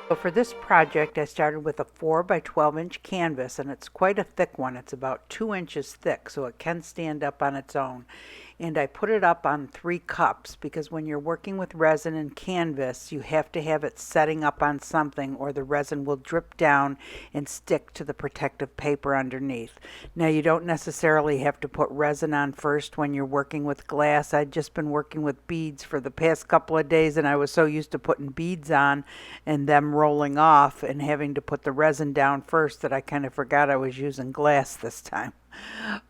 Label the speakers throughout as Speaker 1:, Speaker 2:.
Speaker 1: So for this project, I started with a 4 by 12 inch canvas, and it's quite a thick one. It's about 2 inches thick, so it can stand up on its own. And I put it up on 3 cups because when you're working with resin and canvas, you have to have it setting up on something or the resin will drip down and stick to the protective paper underneath. Now, you don't necessarily have to put resin on first when you're working with glass. I'd just been working with beads for the past couple of days, and I was so used to putting beads on and them rolling off and having to put the resin down first that I kind of forgot I was using glass this time.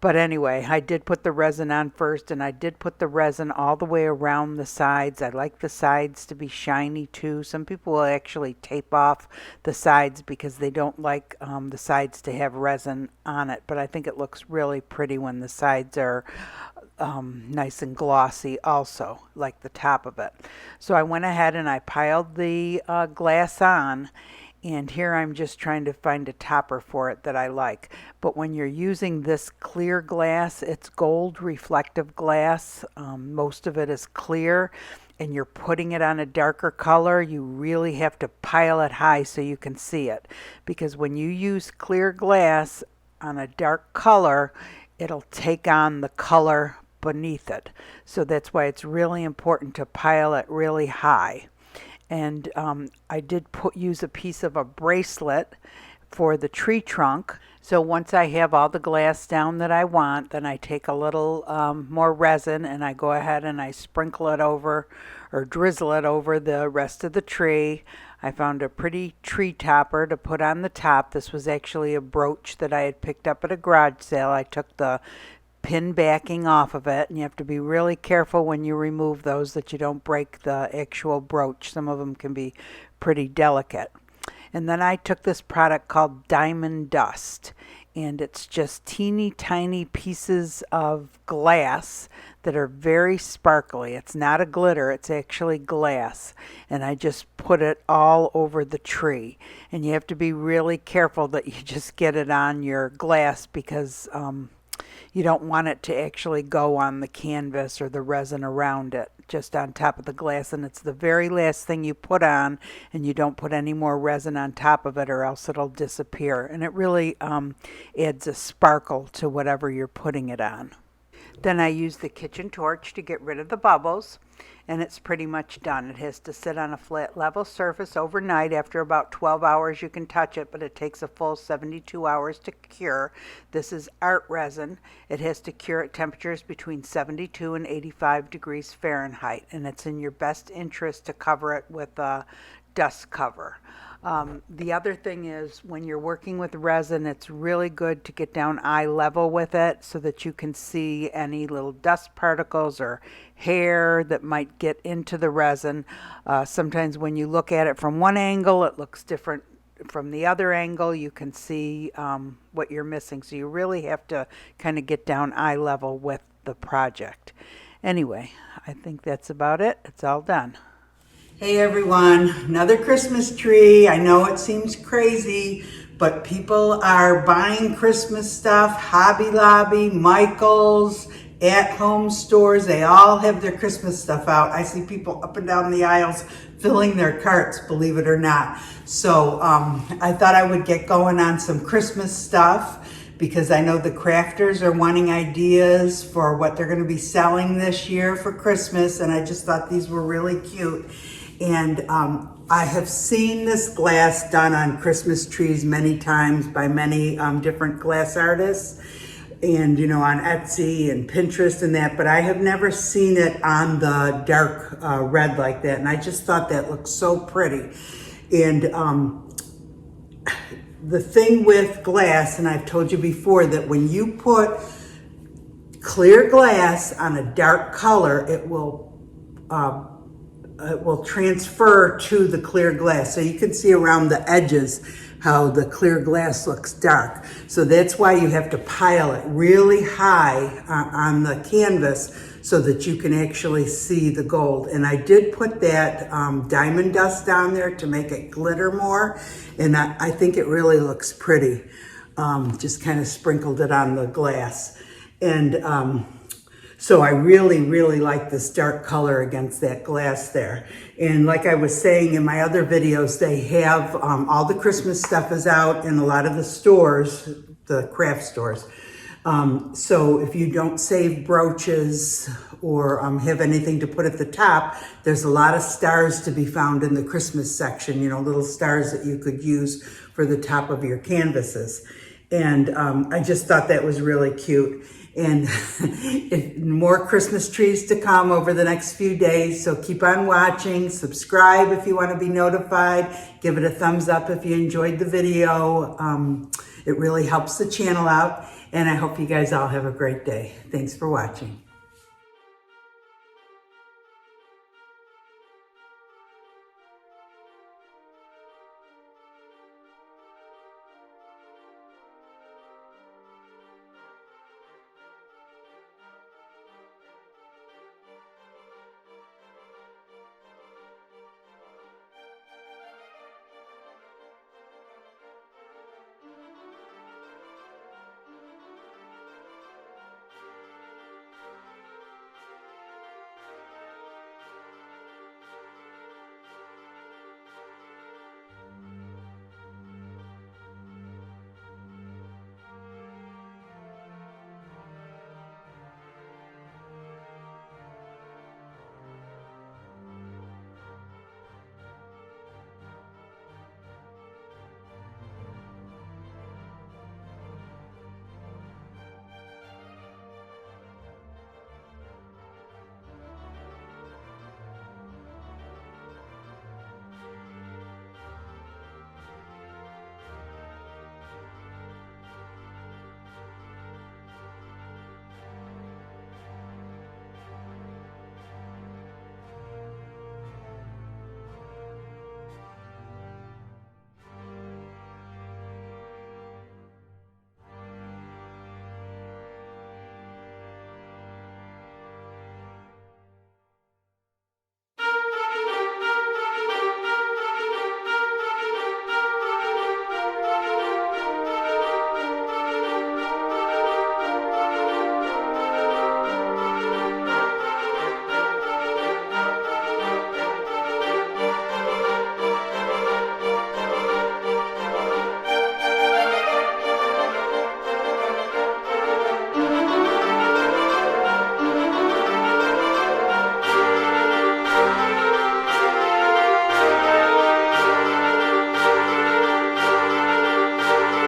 Speaker 1: But anyway, I did put the resin on first, and I did put the resin all the way around the sides. I like the sides to be shiny too. Some people will actually tape off the sides because they don't like the sides to have resin on it, but I think it looks really pretty when the sides are nice and glossy also, like the top of it. So I went ahead and I piled the glass on, and here I'm just trying to find a topper for it that I like. But when you're using this clear glass, it's gold reflective glass. Most of it is clear, and you're putting it on a darker color, you really have to pile it high so you can see it. Because when you use clear glass on a dark color, it'll take on the color beneath it. So that's why it's really important to pile it really high. And I did use a piece of a bracelet for the tree trunk. So once I have all the glass down that I want, then I take a little more resin and I go ahead and I sprinkle it over or drizzle it over the rest of the tree. I found a pretty tree topper to put on the top. This was actually a brooch that I had picked up at a garage sale. I took the pin backing off of it, and you have to be really careful when you remove those that you don't break the actual brooch. Some of them can be pretty delicate. And then I took this product called Diamond Dust, and it's just teeny tiny pieces of glass that are very sparkly. It's not a glitter, it's actually glass. And I just put it all over the tree. And you have to be really careful that you just get it on your glass because you don't want it to actually go on the canvas or the resin around it, just on top of the glass. And it's the very last thing you put on, and you don't put any more resin on top of it or else it'll disappear. And it really adds a sparkle to whatever you're putting it on. Then I use the kitchen torch to get rid of the bubbles, and it's pretty much done. It has to sit on a flat level surface overnight. After about 12 hours you can touch it, but it takes a full 72 hours to cure. This is art resin. It has to cure at temperatures between 72 and 85 degrees Fahrenheit, and it's in your best interest to cover it with a dust cover. The other thing is when you're working with resin, it's really good to get down eye level with it so that you can see any little dust particles or hair that might get into the resin. Sometimes when you look at it from one angle, it looks different from the other angle. You can see what you're missing. So you really have to kind of get down eye level with the project. Anyway, I think that's about it. It's all done. Hey everyone, another Christmas tree. I know it seems crazy, but people are buying Christmas stuff. Hobby Lobby, Michael's, at-home stores, they all have their Christmas stuff out. I see people up and down the aisles filling their carts, believe it or not. So I thought I would get going on some Christmas stuff because I know the crafters are wanting ideas for what they're going to be selling this year for Christmas, and I just thought these were really cute. And I have seen this glass done on Christmas trees many times by many different glass artists, and you know, on Etsy and Pinterest and that, but I have never seen it on the dark red like that, and I just thought that looked so pretty. And the thing with glass, and I've told you before, that when you put clear glass on a dark color, it will transfer to the clear glass. So you can see around the edges how the clear glass looks dark. So that's why you have to pile it really high on the canvas so that you can actually see the gold. And I did put that diamond dust down there to make it glitter more. And I think it really looks pretty. Just kind of sprinkled it on the glass. And
Speaker 2: So I really, really like this dark color against that glass there. And like I was saying in my other videos, they have all the Christmas stuff is out in a lot of the stores, the craft stores. So if you don't save brooches or have anything to put at the top, there's a lot of stars to be found in the Christmas section, you know, little stars that you could use for the top of your canvases. And I just thought that was really cute. And more Christmas trees to come over the next few days. So keep on watching, subscribe if you want to be notified, give it a thumbs up if you enjoyed the video. It really helps the channel out. And I hope you guys all have a great day. Thanks for watching.